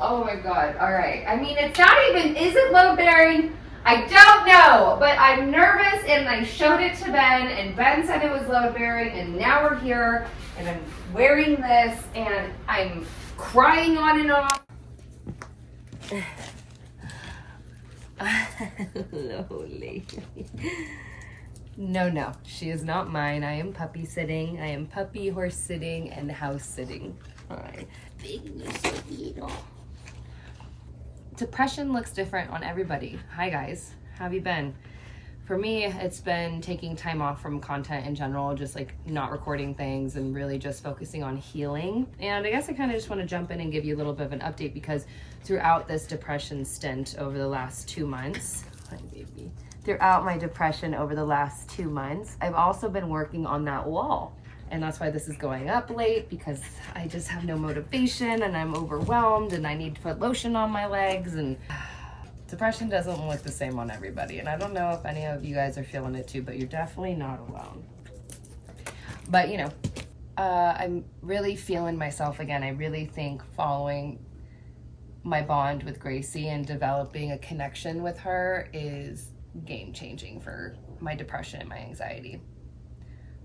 Oh my God. All right. I mean, it's not even, is it load bearing? I don't know, but I'm nervous and I showed it to Ben and Ben said it was load bearing and now we're here and I'm wearing this and I'm crying on and off. Lowly. No, she is not mine. I am puppy sitting. I am puppy horse sitting and house sitting. All right. Depression looks different on everybody. Hi guys, how have you been? For me, it's been taking time off from content in general, just like not recording things and really just focusing on healing. And I guess I kind of just want to jump in and give you a little bit of an update because throughout this depression stint over the last 2 months, throughout my depression over the last 2 months, I've also been working on that wall. And that's why this is going up late, because I just have no motivation and I'm overwhelmed and I need to put lotion on my legs, and depression doesn't look the same on everybody. And I don't know if any of you guys are feeling it too, but you're definitely not alone. But you know, I'm really feeling myself again. I really think following my bond with Gracie and developing a connection with her is game changing for my depression and my anxiety.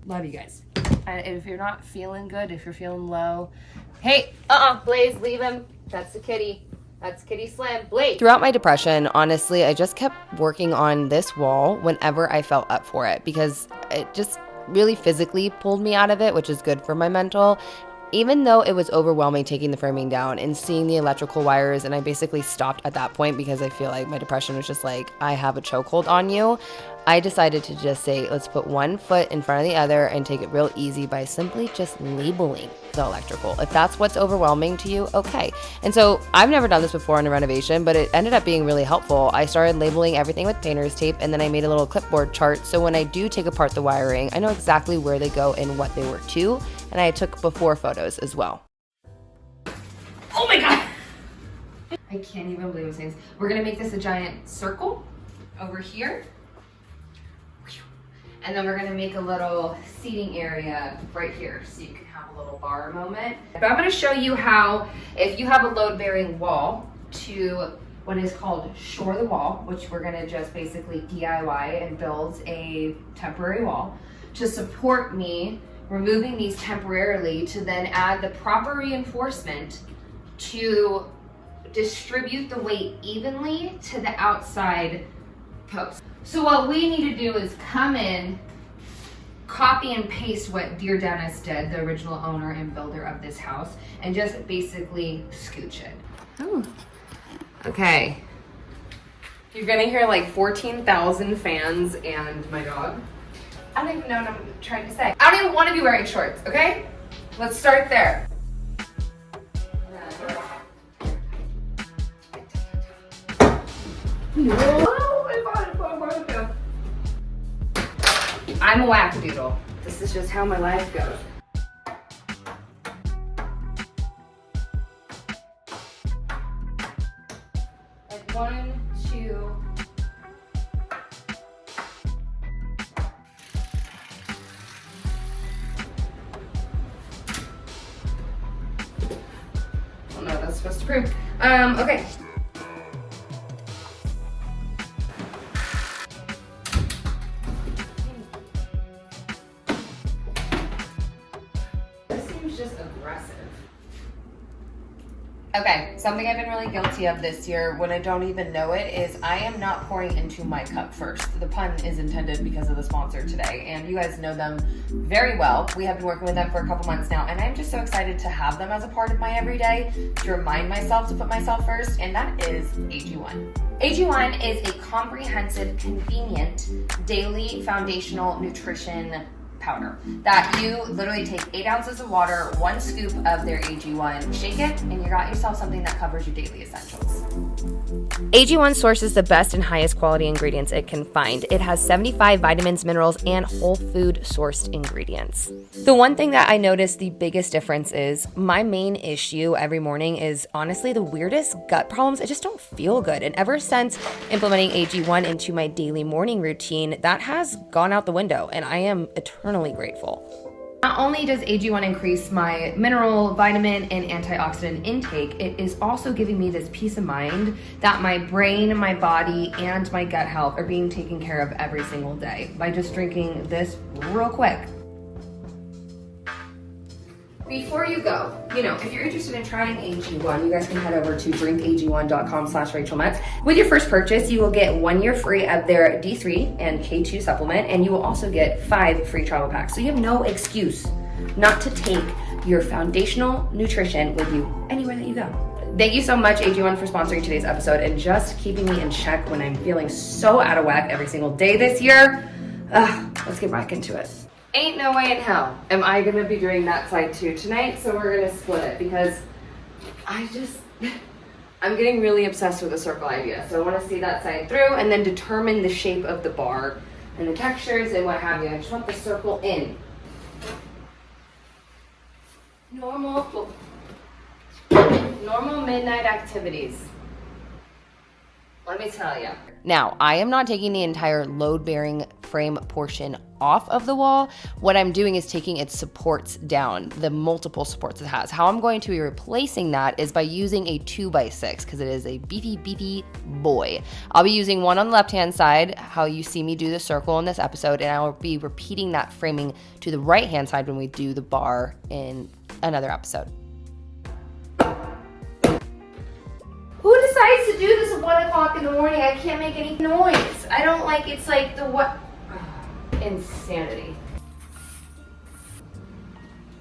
Love you guys. And if you're not feeling good, if you're feeling low, hey, Blaze, leave him. That's the kitty. That's Kitty Slim. Blaze. Throughout my depression, honestly, I just kept working on this wall whenever I felt up for it because it just really physically pulled me out of it, which is good for my mental. Even though it was overwhelming taking the framing down and seeing the electrical wires, and I basically stopped at that point because I feel like my depression was just like, I have a chokehold on you. I decided to just say, let's put one foot in front of the other and take it real easy by simply just labeling the electrical. If that's what's overwhelming to you, okay. And so I've never done this before in a renovation, but it ended up being really helpful. I started labeling everything with painter's tape, and then I made a little clipboard chart. So when I do take apart the wiring, I know exactly where they go and what they were to. And I took before photos as well. Oh my God. I can't even believe I'm saying this. We're gonna make this a giant circle over here. And then we're gonna make a little seating area right here so you can have a little bar moment. But I'm gonna show you how, if you have a load-bearing wall, to what is called shore the wall, which we're gonna just basically DIY and build a temporary wall to support me removing these temporarily, to then add the proper reinforcement to distribute the weight evenly to the outside post. So what we need to do is come in, copy and paste what Dear Dennis did, the original owner and builder of this house, and just basically scooch it. Oh. Okay. You're gonna hear like 14,000 fans and my dog. I don't even know what I'm trying to say. I don't even want to be wearing shorts, okay? Let's start there. I'm a wackadoodle. This is just how my life goes. Like 1, 2. Oh no, that's supposed to prove. Okay. Just aggressive. Okay, something I've been really guilty of this year when I don't even know it is I am not pouring into my cup first. The pun is intended because of the sponsor today, and you guys know them very well. We have been working with them for a couple months now, and I'm just so excited to have them as a part of my everyday, to remind myself to put myself first, and that is AG1. AG1 is a comprehensive, convenient, daily foundational nutrition powder that you literally take 8 ounces of water, 1 scoop of their AG1, shake it, and you got yourself something that covers your daily essentials. AG1 sources the best and highest quality ingredients it can find. It has 75 vitamins, minerals, and whole food sourced ingredients. The one thing that I noticed the biggest difference is my main issue every morning is honestly the weirdest gut problems. I just don't feel good. And ever since implementing AG1 into my daily morning routine, that has gone out the window, and I am eternally grateful. Not only does AG1 increase my mineral, vitamin, and antioxidant intake, it is also giving me this peace of mind that my brain, my body, and my gut health are being taken care of every single day by just drinking this real quick. Before you go, if you're interested in trying AG1, you guys can head over to drinkag1.com/RachelMetz. With your first purchase, you will get 1 year free of their D3 and K2 supplement, and you will also get 5 free travel packs. So you have no excuse not to take your foundational nutrition with you anywhere that you go. Thank you so much, AG1, for sponsoring today's episode and just keeping me in check when I'm feeling so out of whack every single day this year. Let's get back into it. Ain't no way in hell am I gonna be doing that side too tonight, so we're gonna split it because I'm getting really obsessed with the circle idea. So I wanna see that side through and then determine the shape of the bar and the textures and what have you. I just want the circle in. Normal midnight activities. Let me tell you. Now, I am not taking the entire load-bearing frame portion off of the wall. What I'm doing is taking its supports down, the multiple supports it has. How I'm going to be replacing that is by using a 2x6 because it is a beefy boy. I'll be using one on the left-hand side, how you see me do the circle in this episode, and I will be repeating that framing to the right-hand side when we do the bar in another episode. Who decides to do this at 1 o'clock in the morning? I can't make any noise. I don't like, it's like the what? Insanity.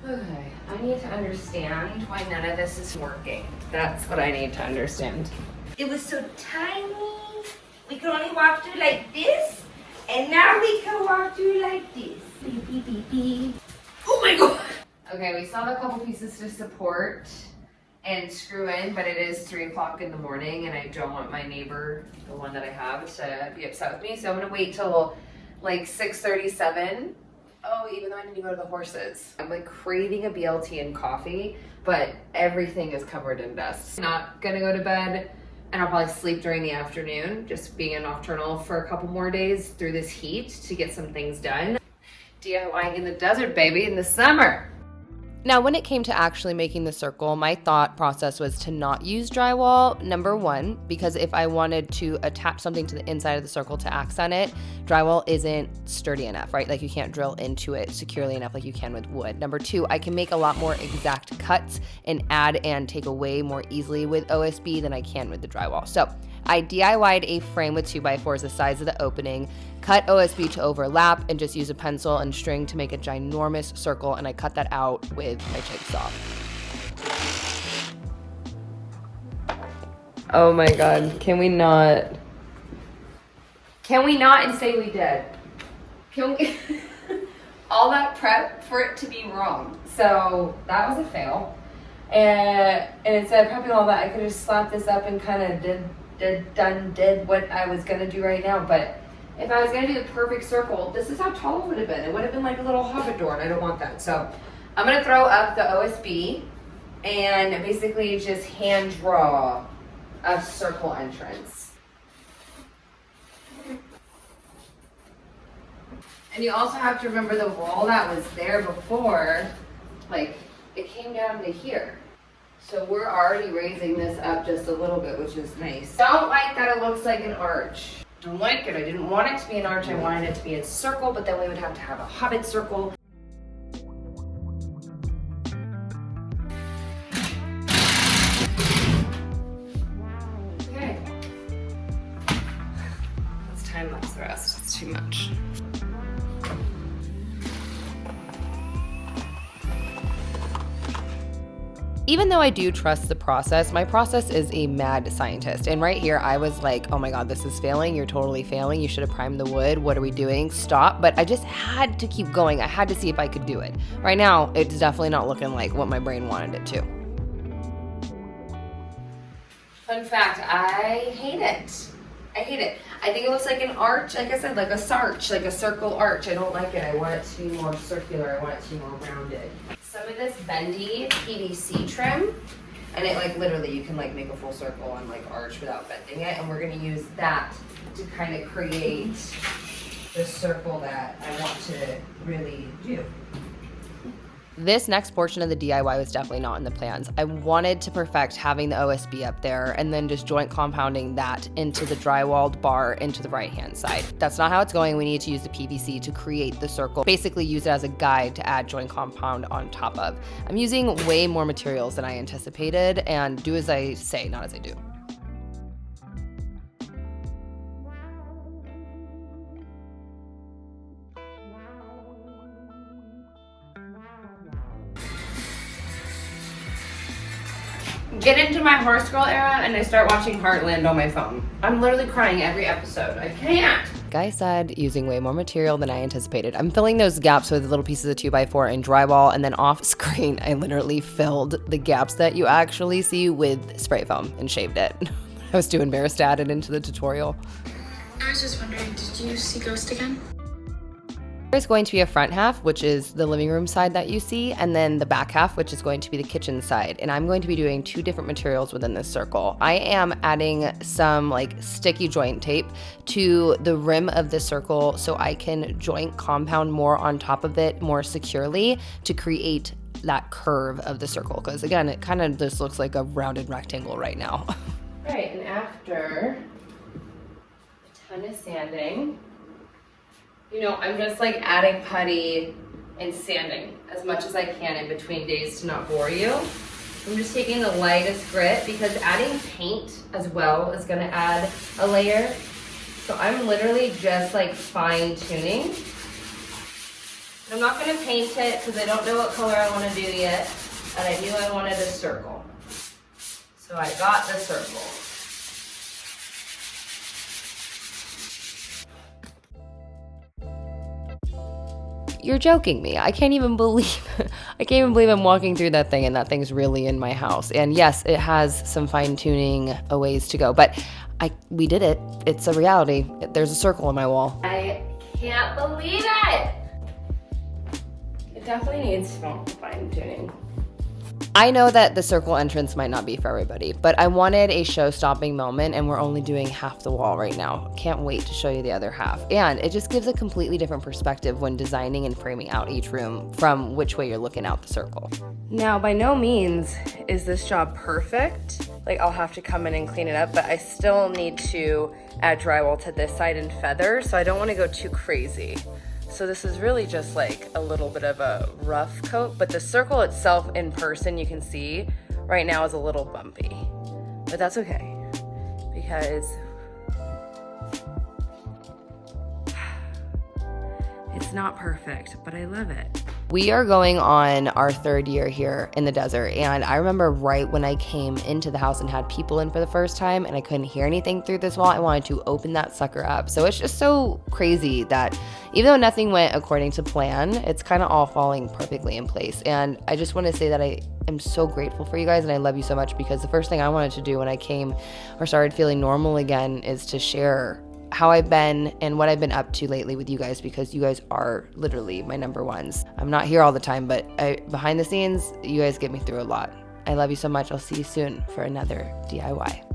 Okay, I need to understand why none of this is working. That's what I need to understand. It was so tiny. We could only walk through like this, and now we can walk through like this. Beep, beep, beep, beep. Oh my God. Okay, we still have a couple pieces to support and screw in, but it is 3 o'clock in the morning and I don't want my neighbor, the one that I have, to be upset with me. So I'm gonna wait till like 6:37. Oh, even though I need to go to the horses. I'm like craving a BLT and coffee, but everything is covered in dust. Not gonna go to bed, and I'll probably sleep during the afternoon, just being a nocturnal for a couple more days through this heat to get some things done. DIY in the desert, baby, in the summer. Now, when it came to actually making the circle, my thought process was to not use drywall, number one, because if I wanted to attach something to the inside of the circle to accent it, drywall isn't sturdy enough, right? Like you can't drill into it securely enough like you can with wood. Number two, I can make a lot more exact cuts and add and take away more easily with OSB than I can with the drywall. So I DIY'd a frame with 2x4s the size of the opening, cut OSB to overlap, and just use a pencil and string to make a ginormous circle, and I cut that out with my jigsaw. Oh my God, can we not and say we did? Can we? All that prep for it to be wrong. So that was a fail. And instead of prepping all that, I could have just slapped this up and kind of did what I was gonna do right now. But if I was gonna do the perfect circle, this is how tall it would have been. It would have been like a little hobbit door, and I don't want that. So I'm gonna throw up the OSB and basically just hand draw a circle entrance. And you also have to remember the wall that was there before, like it came down to here. So we're already raising this up just a little bit, which is nice. Don't like that it looks like an arch. Don't like it. I didn't want it to be an arch. I wanted it to be a circle, but then we would have to have a hobbit circle. Okay. Let's time-lapse the rest. It's too much. Even though I do trust the process, my process is a mad scientist. And right here, I was like, oh my God, this is failing. You're totally failing. You should have primed the wood. What are we doing? Stop. But I just had to keep going. I had to see if I could do it. Right now, it's definitely not looking like what my brain wanted it to. Fun fact, I hate it. I hate it. I think it looks like an arch, like I said, like a sarch, like a circle arch. I don't like it. I want it to be more circular. I want it to be more rounded. Some of this bendy PVC trim, and it like literally you can like make a full circle and like arch without bending it, and we're gonna use that to kind of create the circle that I want to really do. This next portion of the DIY was definitely not in the plans. I wanted to perfect having the OSB up there and then just joint compounding that into the drywalled bar into the right-hand side. That's not how it's going. We need to use the PVC to create the circle. Basically use it as a guide to add joint compound on top of. I'm using way more materials than I anticipated, and do as I say, not as I do. Get into my horse girl era and I start watching Heartland on my phone. I'm literally crying every episode. I can't. Guy said using way more material than I anticipated. I'm filling those gaps with little pieces of 2x4 and drywall, and then off screen, I literally filled the gaps that you actually see with spray foam and shaved it. I was too embarrassed to add it into the tutorial. I was just wondering, did you see Ghost again? There's going to be a front half, which is the living room side that you see, and then the back half, which is going to be the kitchen side. And I'm going to be doing 2 different materials within this circle. I am adding some like sticky joint tape to the rim of the circle so I can joint compound more on top of it more securely to create that curve of the circle. Because again, it kind of just looks like a rounded rectangle right now. Right, and after a ton of sanding, you know, I'm just like adding putty and sanding as much as I can in between days to not bore you. I'm just taking the lightest grit because adding paint as well is gonna add a layer. So I'm literally just like fine tuning. I'm not gonna paint it because I don't know what color I wanna do yet. And I knew I wanted a circle. So I got the circle. You're joking me. I can't even believe I'm walking through that thing and that thing's really in my house. And yes, it has some fine tuning a ways to go, but we did it. It's a reality. There's a circle on my wall. I can't believe it. It definitely needs some fine tuning. I know that the circle entrance might not be for everybody, but I wanted a show-stopping moment, and we're only doing half the wall right now. Can't wait to show you the other half. And it just gives a completely different perspective when designing and framing out each room from which way you're looking out the circle. Now, by no means is this job perfect. Like, I'll have to come in and clean it up, but I still need to add drywall to this side and feather, so I don't want to go too crazy. So this is really just like a little bit of a rough coat, but the circle itself in person, you can see right now is a little bumpy, but that's okay because it's not perfect, but I love it. We are going on our 3rd year here in the desert, and I remember right when I came into the house and had people in for the first time and I couldn't hear anything through this wall, I wanted to open that sucker up. So it's just so crazy that even though nothing went according to plan, it's kind of all falling perfectly in place. And I just want to say that I am so grateful for you guys and I love you so much, because the first thing I wanted to do when I came or started feeling normal again is to share how I've been and what I've been up to lately with you guys, because you guys are literally my number ones. I'm not here all the time, but behind the scenes, you guys get me through a lot. I love you so much. I'll see you soon for another DIY.